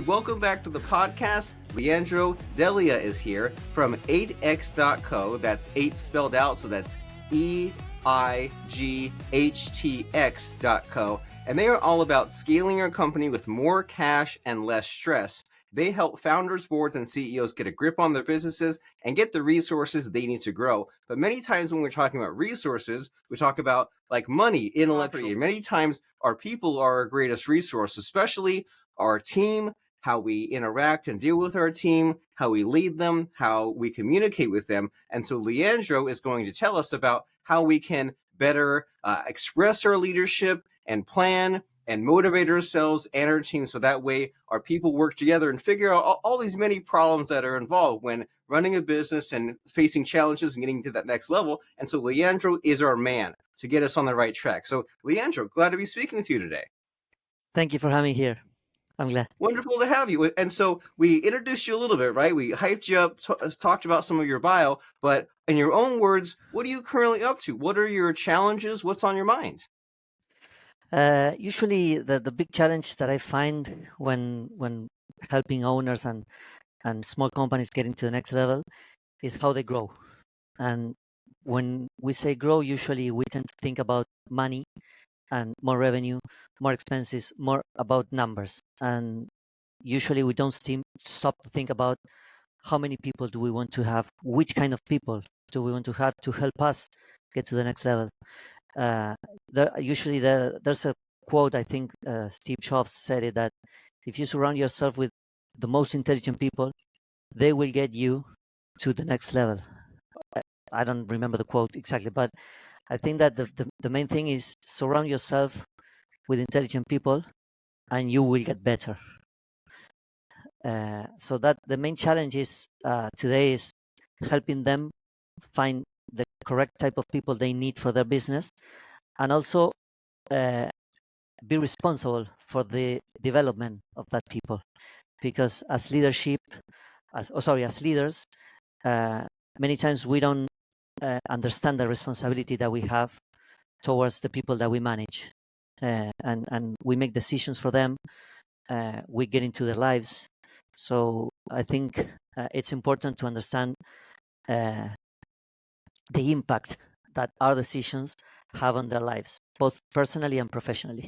welcome back to the podcast. Leandro D'Elia is here from Eightx.co. That's 8 spelled out, so that's EIGHTX.co. And they are all about scaling your company with more cash and less stress. They help founders, boards, and CEOs get a grip on their businesses and get the resources they need to grow. But many times when we're talking about resources, we talk about like money, intellectual. Many times our people are our greatest resource, especially our team, how we interact and deal with our team, how we lead them, how we communicate with them. And so Leandro is going to tell us about how we can better express our leadership and plan and motivate ourselves and our team, so that way our people work together and figure out all these many problems that are involved when running a business and facing challenges and getting to that next level. And so Leandro is our man to get us on the right track. So Leandro, glad to be speaking with you today. Thank you for having me here. I'm glad. Wonderful to have you. And so we introduced you a little bit, right? We hyped you up, talked about some of your bio, but in your own words, what are you currently up to? What are your challenges? What's on your mind? Usually the big challenge that I find when helping owners and small companies getting to the next level is how they grow. And when we say grow, usually we tend to think about money and more revenue, more expenses, more about numbers. And usually we don't stop to think about how many people do we want to have, which kind of people do we want to have to help us get to the next level. There's a quote, I think Steve Jobs said it, that if you surround yourself with the most intelligent people, they will get you to the next level. I don't remember the quote exactly, but I think that the main thing is surround yourself with intelligent people and you will get better. So that the main challenge is today is helping them find the correct type of people they need for their business, and also be responsible for the development of that people. Because as leaders, many times we don't understand the responsibility that we have towards the people that we manage, and we make decisions for them. We get into their lives. So I think it's important to understand the impact that our decisions have on their lives, both personally and professionally.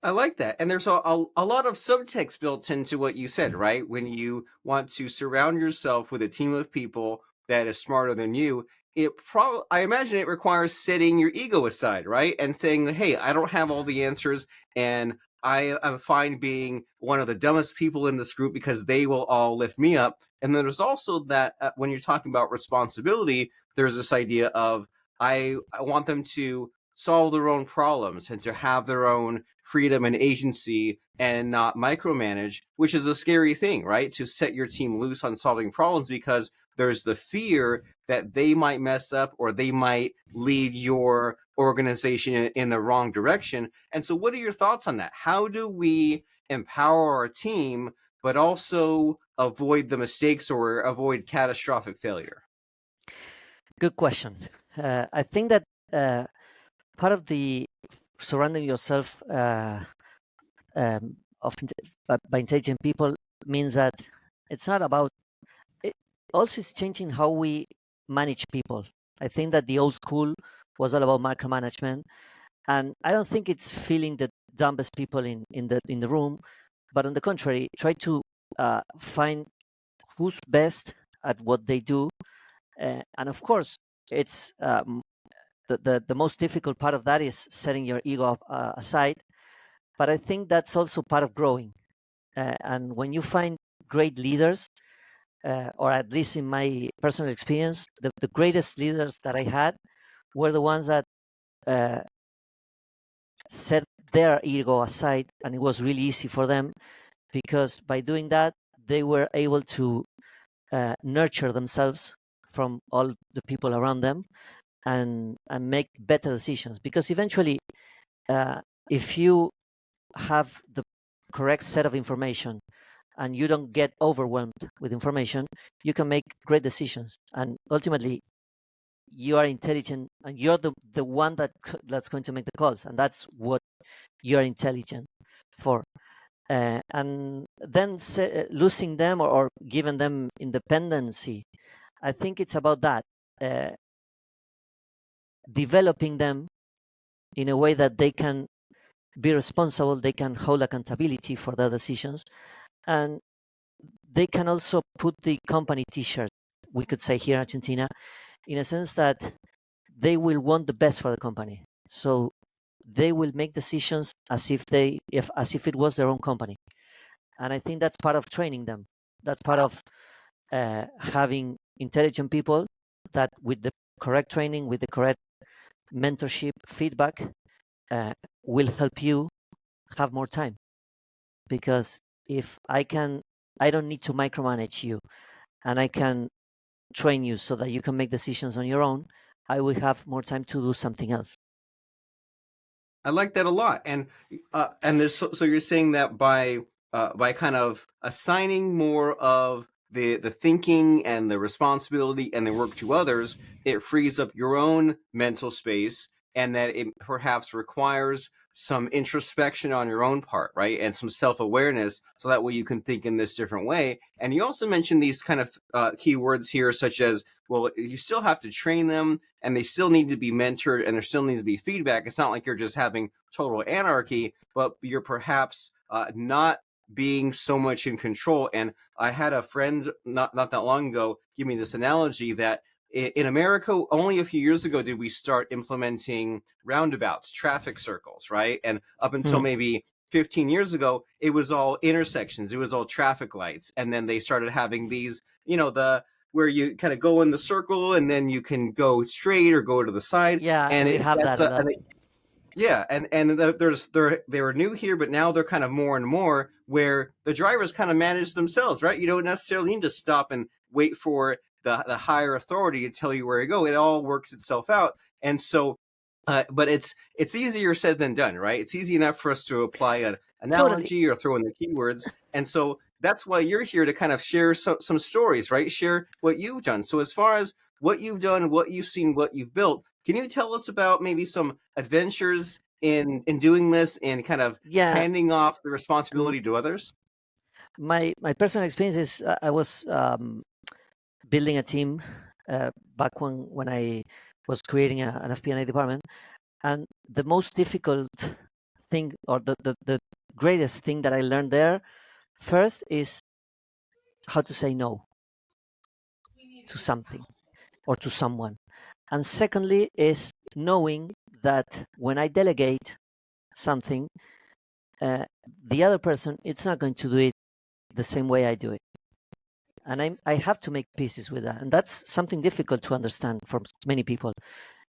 I like that. And there's a lot of subtext built into what you said, right? When you want to surround yourself with a team of people that is smarter than you, I imagine it requires setting your ego aside, right? And saying, hey, I don't have all the answers, and I am fine being one of the dumbest people in this group because they will all lift me up. And then there's also that when you're talking about responsibility, there's this idea of I want them to solve their own problems and to have their own freedom and agency and not micromanage, which is a scary thing, right? To set your team loose on solving problems because there's the fear that they might mess up or they might lead your organization in the wrong direction. And so what are your thoughts on that? How do we empower our team, but also avoid the mistakes or avoid catastrophic failure? Good question. I think that part of the surrounding yourself by intelligent people means that it's not about it. Also, is changing how we manage people. I think that the old school was all about micromanagement, and I don't think it's feeling the dumbest people in the room, but on the contrary, try to find who's best at what they do, and of course, it's the most difficult part of that is setting your ego aside. But I think that's also part of growing. And when you find great leaders, or at least in my personal experience, the greatest leaders that I had were the ones that set their ego aside, and it was really easy for them because by doing that, they were able to nurture themselves from all the people around them and make better decisions. Because eventually, if you have the correct set of information and you don't get overwhelmed with information, you can make great decisions. And ultimately, you are intelligent and you're the one that's going to make the calls. And that's what you're intelligent for. and then losing them or giving them independency. I think it's about that, developing them in a way that they can be responsible, they can hold accountability for their decisions, and they can also put the company t-shirt, we could say here in Argentina, in a sense that they will want the best for the company. So they will make decisions as if it was their own company. And I think that's part of training them. That's part of having intelligent people that, with the correct training, with the correct mentorship, feedback, will help you have more time. Because if I don't need to micromanage you, and I can train you so that you can make decisions on your own, I will have more time to do something else. I like that a lot. And this, so you're saying that by kind of assigning more of the thinking and the responsibility and the work to others, it frees up your own mental space, and that it perhaps requires some introspection on your own part, right? And some self-awareness, so that way you can think in this different way. And you also mentioned these kind of key words here, such as, well, you still have to train them, and they still need to be mentored, and there still needs to be feedback. It's not like you're just having total anarchy, but you're perhaps not being so much in control. And I had a friend not that long ago give me this analogy that in America, only a few years ago did we start implementing roundabouts, traffic circles, right? And up until Mm. maybe 15 years ago, it was all intersections, it was all traffic lights. And then they started having these, the where you kind of go in the circle and then you can go straight or go to the side. Yeah, And we have that's that. yeah, and they were new here, but now they're kind of more and more where the drivers kind of manage themselves, right? You don't necessarily need to stop and wait for the higher authority to tell you where to go. It all works itself out, and so. But it's easier said than done, right? It's easy enough for us to apply an Totally. analogy or throw in the keywords, and so that's why you're here to kind of share some stories, right? Share what you've done. So as far as what you've done, what you've seen, what you've built, can you tell us about maybe some adventures in doing this and kind of Yeah. handing off the m- responsibility to others? my personal experience is, I was building a team back when I was creating an FP&A department, and the most difficult thing, or the greatest thing that I learned there first, is how to say no to something or to someone. And secondly is knowing that when I delegate something, uh, the other person, it's not going to do it the same way I do it. And I have to make pieces with that. And that's something difficult to understand for many people,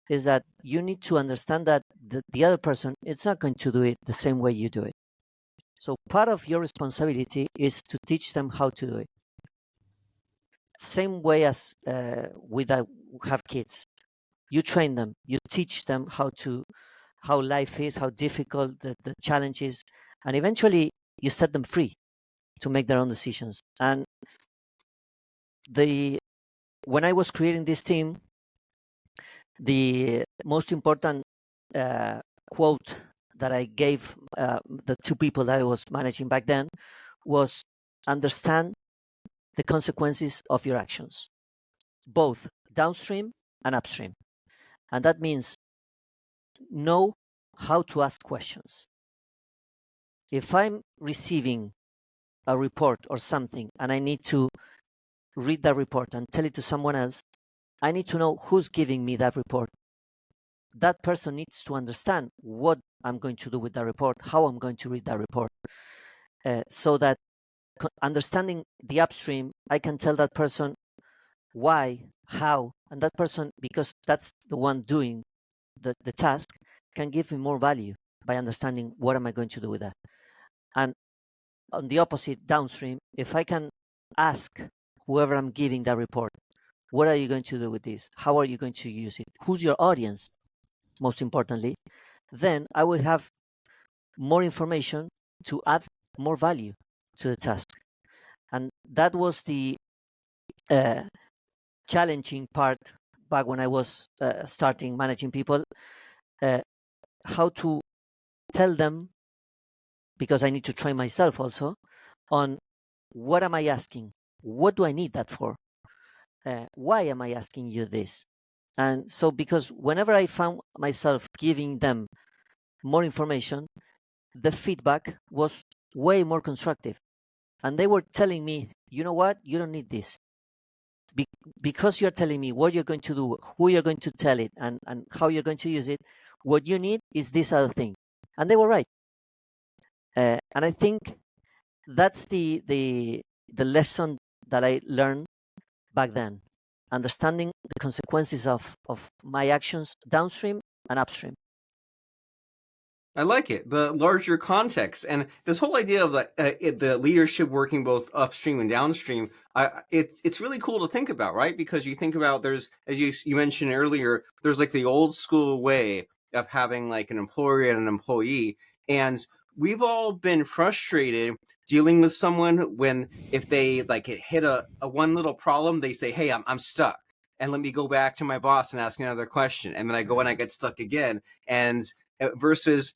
is that you need to understand that the other person, it's not going to do it the same way you do it. So part of your responsibility is to teach them how to do it. Same way as we that have kids. You train them, you teach them how life is, how difficult the challenge is, and eventually you set them free to make their own decisions. And when I was creating this team, the most important uh, quote that I gave the two people that I was managing back then was, understand the consequences of your actions, both downstream and upstream. And that means know how to ask questions. If I'm receiving a report or something and I need to read that report and tell it to someone else, I need to know who's giving me that report. That person needs to understand what I'm going to do with that report, how I'm going to read that report, so that understanding the upstream, I can tell that person why, how, and that person, because that's the one doing the task, can give me more value by understanding what am I going to do with that. And on the opposite, downstream, if I can ask whoever I'm giving that report, what are you going to do with this? How are you going to use it? Who's your audience? Most importantly, then I will have more information to add more value to the task. And that was the uh, challenging part back when I was starting managing people, how to tell them because I need to train myself also on what am I asking? What do I need that for? Why am I asking you this? And so, because whenever I found myself giving them more information, the feedback was way more constructive. And they were telling me, you know what? You don't need this. Because you're telling me what you're going to do, who you're going to tell it, and how you're going to use it, what you need is this other thing. And they were right. And I think that's the lesson that I learned back then, understanding the consequences of my actions downstream and upstream. I like it. The larger context and this whole idea of the leadership working both upstream and downstream. It's really cool to think about, right? Because you think about there's, as you mentioned earlier, there's like the old school way of having like an employer and an employee, and we've all been frustrated dealing with someone when if they like hit a one little problem, they say, "Hey, I'm stuck." And let me go back to my boss and ask another question. And then I go and I get stuck again. And versus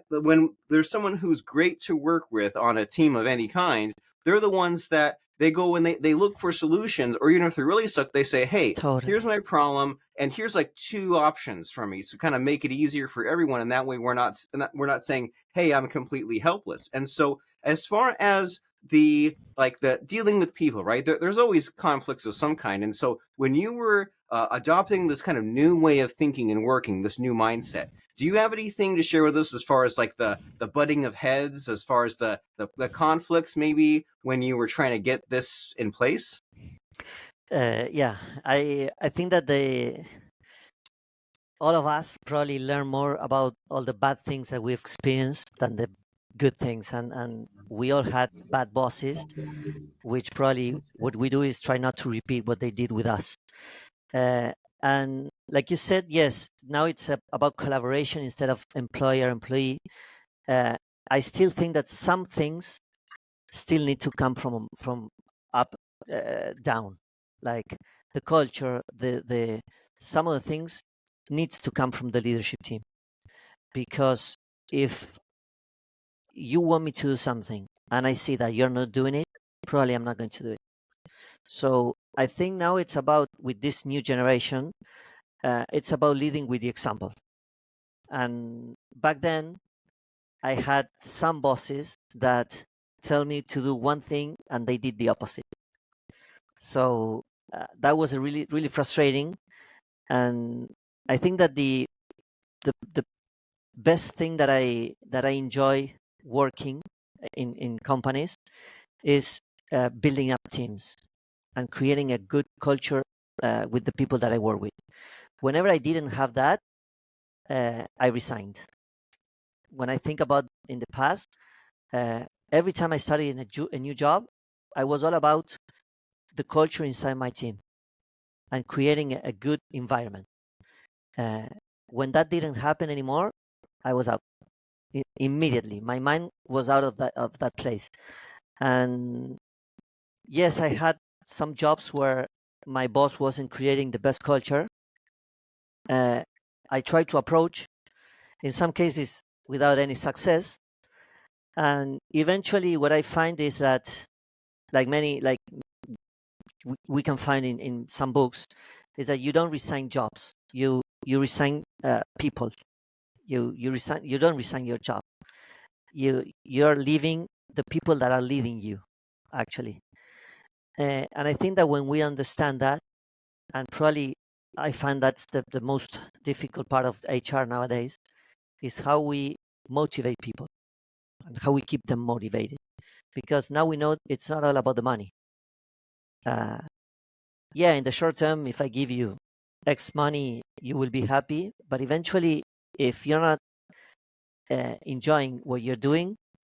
when there's someone who's great to work with on a team of any kind, they're the ones that they go and they look for solutions, or even if they're really stuck, they say, hey, Totally. here's my problem, and here's like two options for me, so kind of make it easier for everyone, and that way we're not saying, hey, I'm completely helpless. And so as far as the dealing with people, right, there's always conflicts of some kind. And so when you were adopting this kind of new way of thinking and working, this new mindset, do you have anything to share with us as far as like the butting of heads, as far as the conflicts maybe when you were trying to get this in place? Yeah, I think that all of us probably learn more about all the bad things that we've experienced than the good things, and we all had bad bosses, which probably what we do is try not to repeat what they did with us. Uh, and like you said, yes, now it's about collaboration instead of employer employee. Uh, I still think that some things still need to come from up down, like the culture, the some of the things needs to come from the leadership team, because if you want me to do something and I see that you're not doing it, probably I'm not going to do it. So I think now it's about, with this new generation, it's about leading with the example. And back then I had some bosses that tell me to do one thing and they did the opposite. So that was really frustrating. And I think that the best thing that I enjoy working in companies is building up teams and creating a good culture with the people that I work with. Whenever I didn't have that, I resigned. When I think about in the past, uh, every time I started in a new job, I was all about the culture inside my team and creating a good environment. Uh, when that didn't happen anymore, I was out immediately. My mind was out of that place. And yes, I had some jobs where my boss wasn't creating the best culture. I tried to approach, in some cases without any success. And eventually, what I find is that, like many, like we can find in some books, is that you don't resign jobs. You resign people. You don't resign your job. You're leaving the people that are leading you, actually. And I think that when we understand that, and probably I find that's the most difficult part of HR nowadays, is how we motivate people and how we keep them motivated. Because now we know it's not all about the money. Uh, yeah, in the short term, if I give you X money, you will be happy. But eventually, if you're not enjoying what you're doing,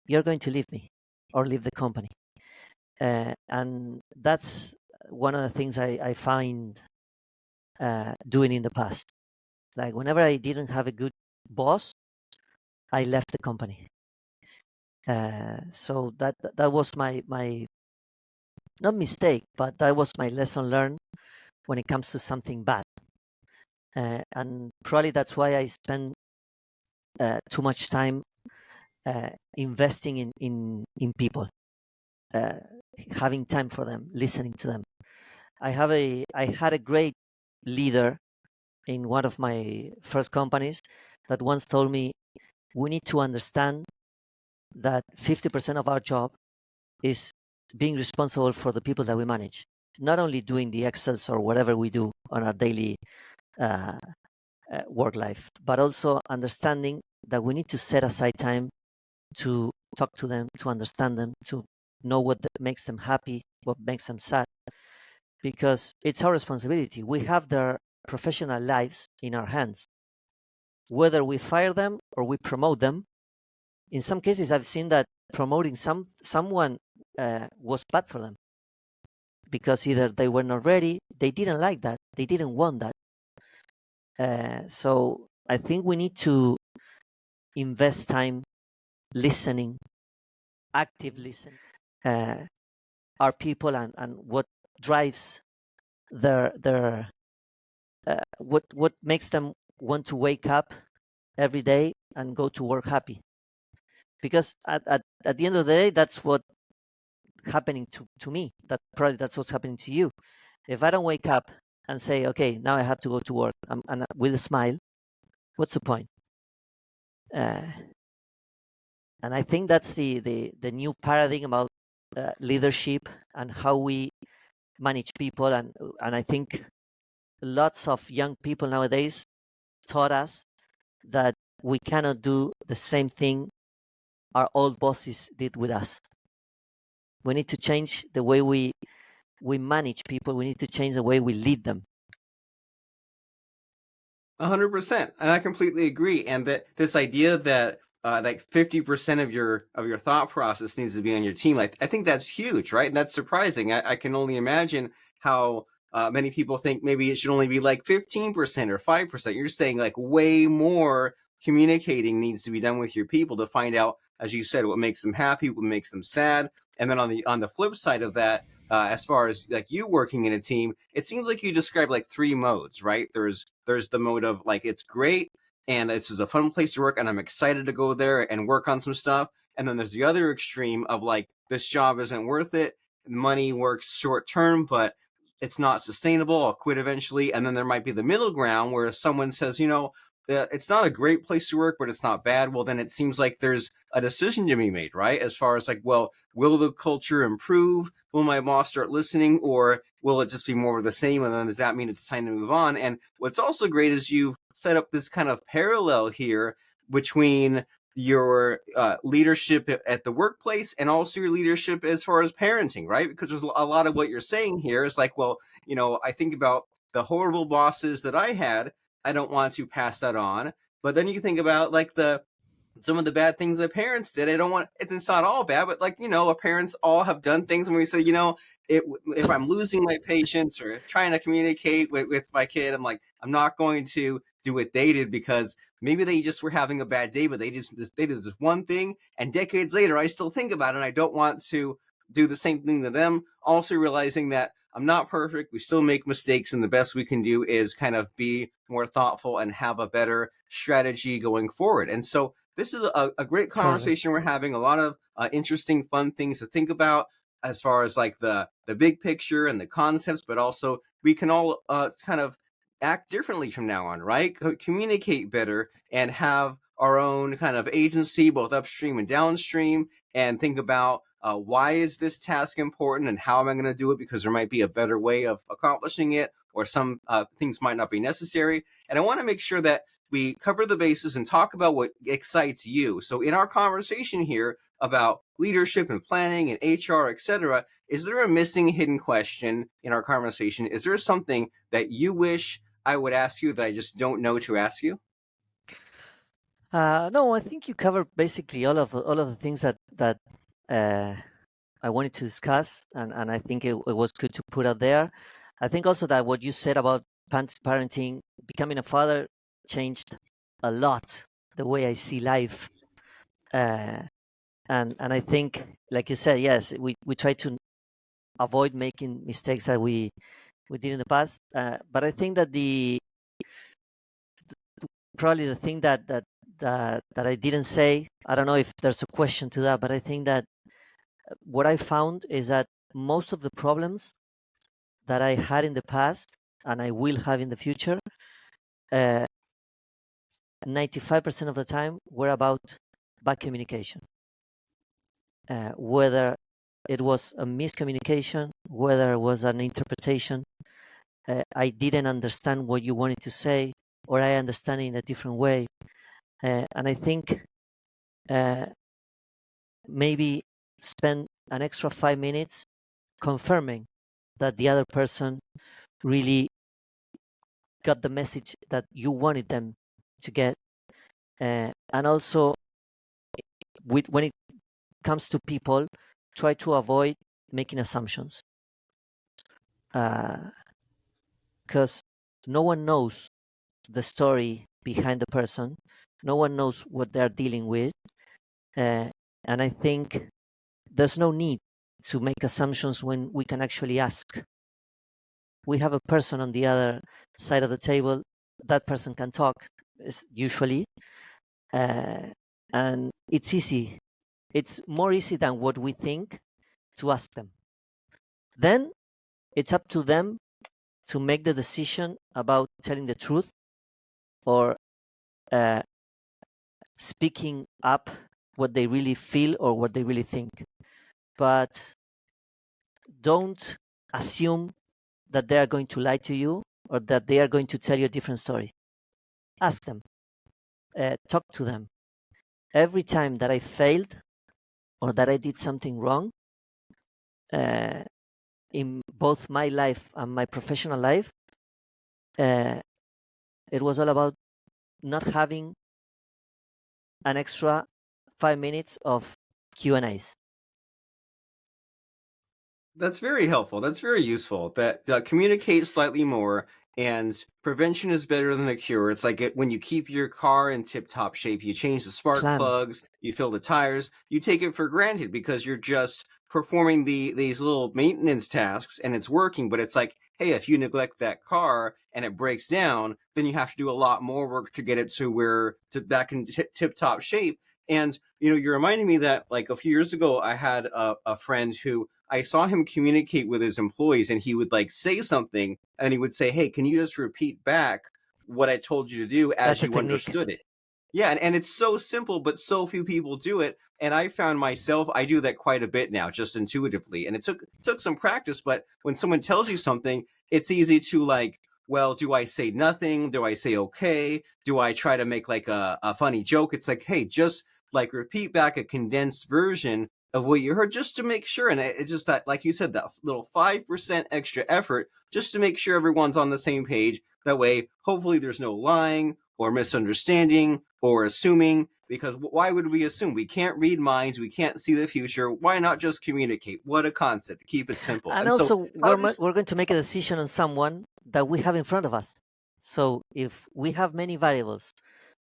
you're going to leave me or leave the company. And that's one of the things I find doing in the past. Like whenever I didn't have a good boss, I left the company. So that was my not mistake, but that was my lesson learned when it comes to something bad. And probably that's why I spend too much time investing in people, having time for them, listening to them. I had a great leader in one of my first companies that once told me, we need to understand that 50% of our job is being responsible for the people that we manage, not only doing the Excels or whatever we do on our daily uh, work life, but also understanding that we need to set aside time to talk to them, to understand them, to know what makes them happy, what makes them sad, because it's our responsibility. We have their professional lives in our hands. Whether we fire them or we promote them, in some cases, I've seen that promoting someone was bad for them because either they were not ready, they didn't like that, they didn't want that. So I think we need to invest time listening, active listening, our people and what drives their what makes them want to wake up every day and go to work happy. Because at the end of the day, that's what happening to me. That's what's happening to you. If I don't wake up and say, okay, now I have to go to work, and with a smile, what's the point? And I think that's the new paradigm about leadership and how we manage people. And I think lots of young people nowadays taught us that we cannot do the same thing our old bosses did with us. We need to change the way we manage people. We need to change the way we lead them. 100%, and I completely agree. And that this idea that like 50% of your thought process needs to be on your team, I think that's huge, right? And that's surprising. I can only imagine how many people think maybe it should only be like 15% or 5%. You're saying like way more communicating needs to be done with your people to find out, as you said, what makes them happy, what makes them sad. And then on the flip side of that, as far as like you working in a team, it seems like you described like three modes, right? There's the mode of like it's great and this is a fun place to work and I'm excited to go there and work on some stuff. And then there's the other extreme of like this job isn't worth it. Money works short term, but it's not sustainable. I'll quit eventually. And then there might be the middle ground where someone says, it's not a great place to work, but it's not bad. Well, then it seems like there's a decision to be made, right? As far as like, well, will the culture improve? Will my boss start listening, or will it just be more of the same? And then does that mean it's time to move on? And what's also great is you set up this kind of parallel here between your leadership at the workplace and also your leadership as far as parenting, right? Because there's a lot of what you're saying here is like, well, I think about the horrible bosses that I had. I don't want to pass that on. But then you think about like some of the bad things my parents did. I don't want it's not all bad, but like, our parents all have done things and we say, if I'm losing my patience or trying to communicate with my kid, I'm like, I'm not going to do what they did because maybe they just were having a bad day, but they did this one thing and decades later I still think about it and I don't want to do the same thing to them. Also realizing that I'm not perfect. We still make mistakes, and the best we can do is kind of be more thoughtful and have a better strategy going forward. And so this is a great Totally. conversation. We're having a lot of interesting, fun things to think about as far as like the big picture and the concepts, but also we can all kind of act differently from now on, right? Communicate better and have our own kind of agency, both upstream and downstream, and think about why is this task important and how am I going to do it, because there might be a better way of accomplishing it, or some things might not be necessary. And I want to make sure that we cover the bases and talk about what excites you. So in our conversation here about leadership and planning and HR, etc., is there a missing hidden question in our conversation? Is there something that you wish I would ask you that I just don't know to ask you? No, I think you covered basically all of the things that uh, I wanted to discuss, and I think it was good to put out there. I think also that what you said about parenting, becoming a father, changed a lot the way I see life. Uh, and I think, like you said, yes, we try to avoid making mistakes that we did in the past. But I think that the probably the thing that that I didn't say. I don't know if there's a question to that, but I think that what I found is that most of the problems that I had in the past and I will have in the future, 95% of the time were about bad communication. Whether it was a miscommunication, whether it was an interpretation, I didn't understand what you wanted to say, or I understand it in a different way. And I think maybe spend an extra 5 minutes confirming that the other person really got the message that you wanted them to get. And also, when it comes to people, try to avoid making assumptions, because no one knows the story behind the person. No one knows what they're dealing with. And I think there's no need to make assumptions when we can actually ask. We have a person on the other side of the table. That person can talk, usually, and it's easy. It's more easy than what we think to ask them. Then it's up to them to make the decision about telling the truth or speaking up what they really feel or what they really think. But don't assume that they are going to lie to you or that they are going to tell you a different story. Ask them, talk to them. Every time that I failed or that I did something wrong, in both my life and my professional life, it was all about not having an extra 5 minutes of Q&As. That's very helpful. That's very useful. That communicate slightly more, and prevention is better than a cure. It's like when you keep your car in tip-top shape, you change the spark Plan. plugs, you fill the tires, you take it for granted because you're just performing these little maintenance tasks and it's working. But it's like, hey, if you neglect that car and it breaks down, then you have to do a lot more work to get it to back in tip-top shape. And you're reminding me that like a few years ago, I had a friend who I saw him communicate with his employees, and he would like say something, and he would say, "Hey, can you just repeat back what I told you to do as That's a you technique. understood it?" Yeah, and it's so simple, but so few people do it. And I found myself, I do that quite a bit now, just intuitively. And it took some practice, but when someone tells you something, it's easy to like, well, do I say nothing? Do I say okay? Do I try to make like a funny joke? It's like, hey, just like repeat back a condensed version of what you heard just to make sure. And it's just that, like you said, that little 5% extra effort just to make sure everyone's on the same page. That way, hopefully there's no lying or misunderstanding or assuming, because why would we assume? We can't read minds. We can't see the future. Why not just communicate? What a concept. Keep it simple. And And so also, how does we're going to make a decision on someone that we have in front of us. So if we have many variables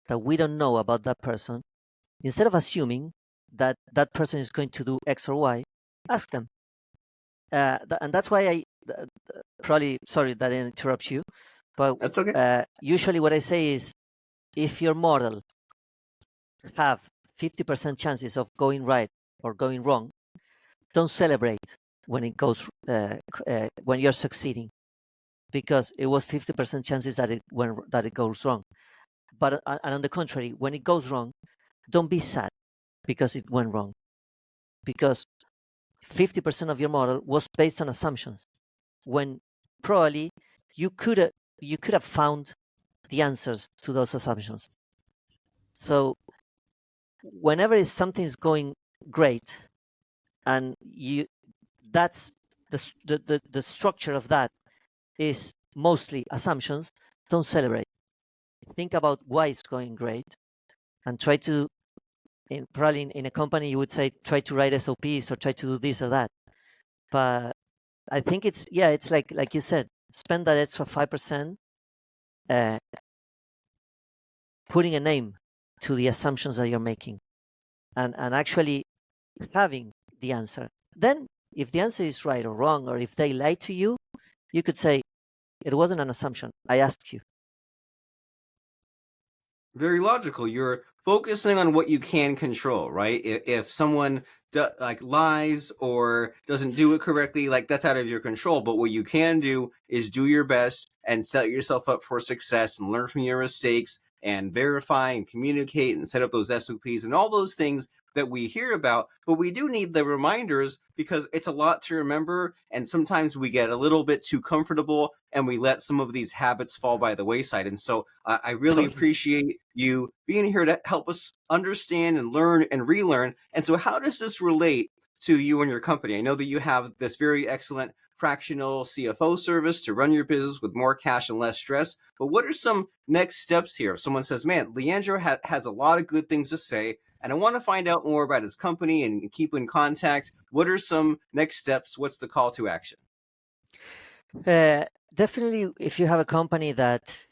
that we don't know about that person, instead of assuming that that person is going to do X or Y, ask them. And that's why probably, sorry that I interrupt you, but that's okay. usually what I say is, if your model have 50% chances of going right or going wrong, don't celebrate when it goes when you're succeeding, because it was 50% chances that it goes wrong. But and on the contrary, when it goes wrong, don't be sad because it went wrong, because 50% of your model was based on assumptions when probably you could have found the answers to those assumptions. So whenever something's going great, and that's the structure of that is mostly assumptions, don't celebrate. Think about why it's going great, and try to, probably in a company you would say, try to write SOPs or try to do this or that. But I think it's like you said, spend that extra 5% uh, putting a name to the assumptions that you're making, and actually having the answer. Then if the answer is right or wrong, or if they lie to you, you could say, it wasn't an assumption, I asked you. Very logical. You're focusing on what you can control, right? If someone like lies or doesn't do it correctly, like that's out of your control. But what you can do is do your best and set yourself up for success and learn from your mistakes and verify and communicate and set up those SOPs and all those things that we hear about. But we do need the reminders because it's a lot to remember. And sometimes we get a little bit too comfortable and we let some of these habits fall by the wayside. And so I really Totally. appreciate you being here to help us understand and learn and relearn. And so, how does this relate to you and your company? I know that you have this very excellent fractional CFO service to run your business with more cash and less stress. But what are some next steps here? If someone says, man, Leandro has a lot of good things to say, and I want to find out more about his company and keep in contact, what are some next steps? What's the call to action? Uh, Definitely, if you have a company that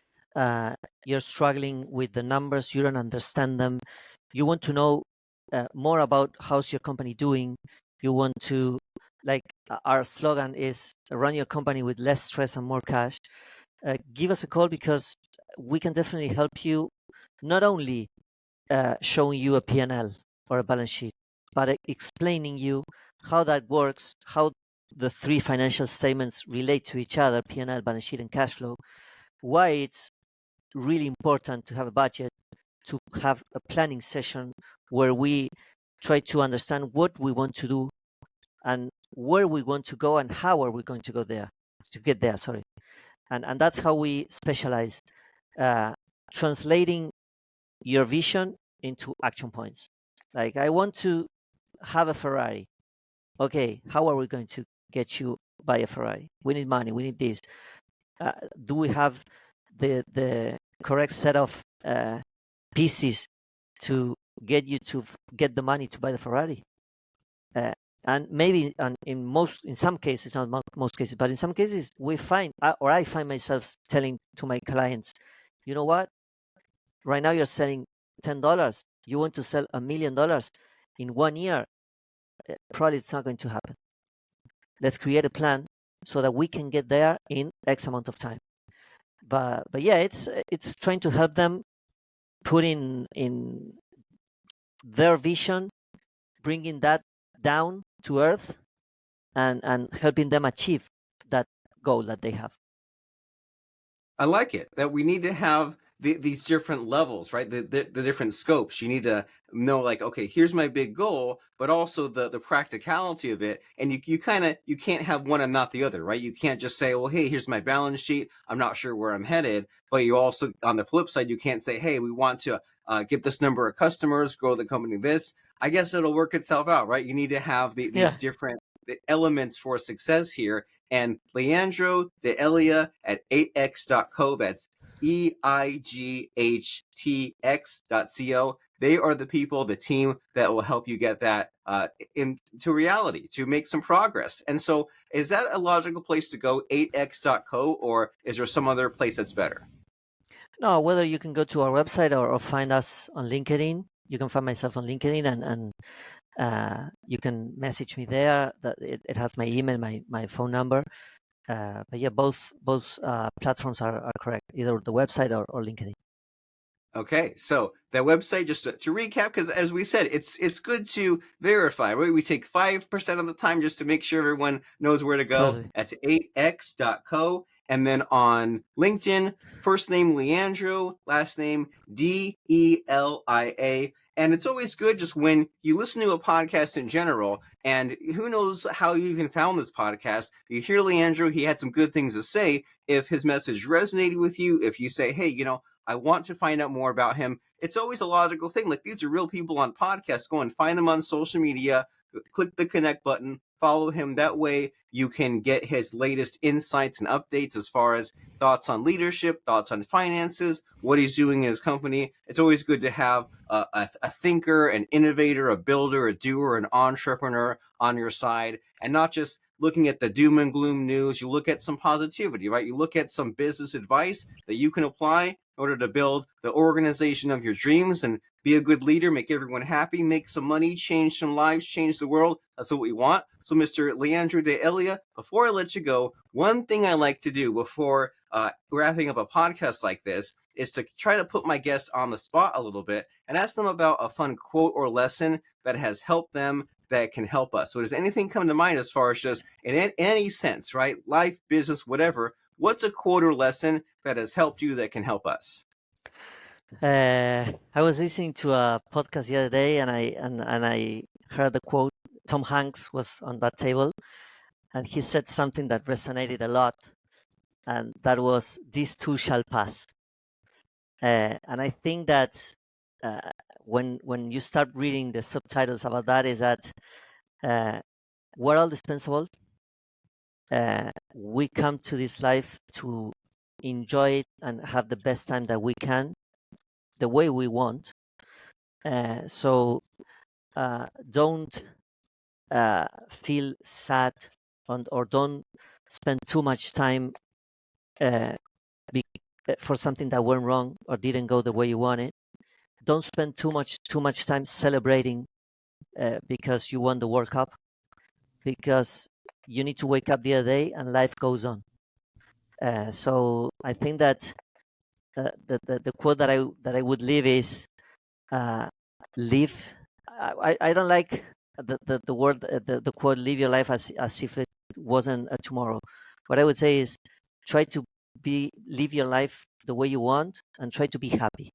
you're struggling with the numbers, you don't understand them, you want to know more about how's your company doing, you want to, like our slogan is run your company with less stress and more cash, give us a call because we can definitely help you, not only showing you a P&L or a balance sheet, but explaining you how that works, how the three financial statements relate to each other, P&L, balance sheet, and cash flow, why it's really important to have a budget, to have a planning session where we try to understand what we want to do and where we want to go and how are we going to go there, to get there, sorry. And that's how we specialize, translating your vision into action points. Like, I want to have a Ferrari. Okay, how are we going to get you buy a Ferrari? We need money. We need this. Do we have the correct set of pieces to get you to get the money to buy the Ferrari? And maybe in some cases, not most cases, but in some cases, we find or I find myself telling to my clients, you know what? Right now you're selling $10. You want to sell $1 million in 1 year? Probably it's not going to happen. Let's create a plan so that we can get there in X amount of time. But yeah, it's trying to help them put in their vision, bringing that down to earth, and helping them achieve that goal that they have. I like it that we need to have these different levels, right? The different scopes. You need to know, like, okay, here's my big goal, but also the practicality of it. And you can't have one and not the other, right? You can't just say, well, hey, here's my balance sheet. I'm not sure where I'm headed. But you also, on the flip side, you can't say, hey, we want to get this number of customers, grow the company this. I guess it'll work itself out, right? You need to have Yeah. these different elements for success here. And Leandro D'Elia at 8x.co, that's EIGHTX.co. They are the people, the team that will help you get that into reality, to make some progress. And so, is that a logical place to go, 8x.co, or is there some other place that's better? No, whether you can go to our website or find us on LinkedIn. You can find myself on LinkedIn, and you can message me there. That it has my email, my phone number. But yeah, both platforms are correct, either the website or LinkedIn. Okay, so that website, just to recap, because as we said, it's good to verify, right? We take 5% of the time just to make sure everyone knows where to go. Totally. That's 8x.co. And then on LinkedIn, first name Leandro, last name Delia. And it's always good just when you listen to a podcast in general, and who knows how you even found this podcast. You hear Leandro, he had some good things to say. If his message resonated with you, if you say, hey, I want to find out more about him. It's always a logical thing. Like, these are real people on podcasts. Go and find them on social media, click the connect button, follow him. That way you can get his latest insights and updates as far as thoughts on leadership, thoughts on finances, what he's doing in his company. It's always good to have a thinker, an innovator, a builder, a doer, an entrepreneur on your side, and not just looking at the doom and gloom news. You look at some positivity, right? You look at some business advice that you can apply in order to build the organization of your dreams and be a good leader, make everyone happy, make some money, change some lives, change the world. That's what we want. So, Mr. Leandro D'Elia, before I let you go, one thing I like to do before wrapping up a podcast like this is to try to put my guests on the spot a little bit and ask them about a fun quote or lesson that has helped them that can help us. So does anything come to mind as far as just in any sense, right? Life, business, whatever. What's a quote or lesson that has helped you that can help us? I was listening to a podcast the other day, and I heard the quote. Tom Hanks was on that table, and he said something that resonated a lot, and that was, "This too shall pass." And I think that when you start reading the subtitles about that, is that we're all dispensable. We come to this life to enjoy it and have the best time that we can, the way we want. So don't feel sad or don't spend too much time uh, be, for something that went wrong or didn't go the way you wanted. Don't spend too much time celebrating because you won the World Cup, because you need to wake up the other day and life goes on. So I think that the quote that I would leave is live. I don't like the word the quote "live your life as if it wasn't a tomorrow." What I would say is try to live your life the way you want and try to be happy,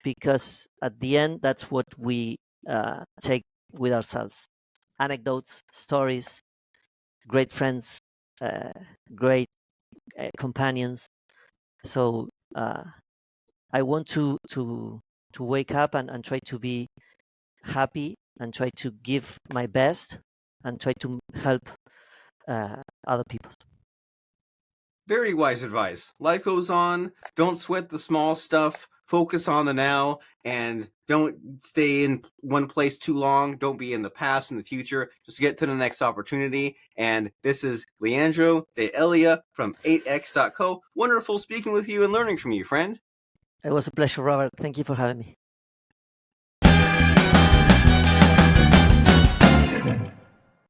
because at the end that's what we take with ourselves: anecdotes, stories, great friends, uh, great companions. So I want to wake up and try to be happy and try to give my best and try to help other people. Very wise advice. Life goes on. Don't sweat the small stuff. Focus on the now and don't stay in one place too long. Don't be in the past and the future. Just get to the next opportunity. And this is Leandro D'Elia from 8x.co. Wonderful speaking with you and learning from you, friend. It was a pleasure, Robert. Thank you for having me.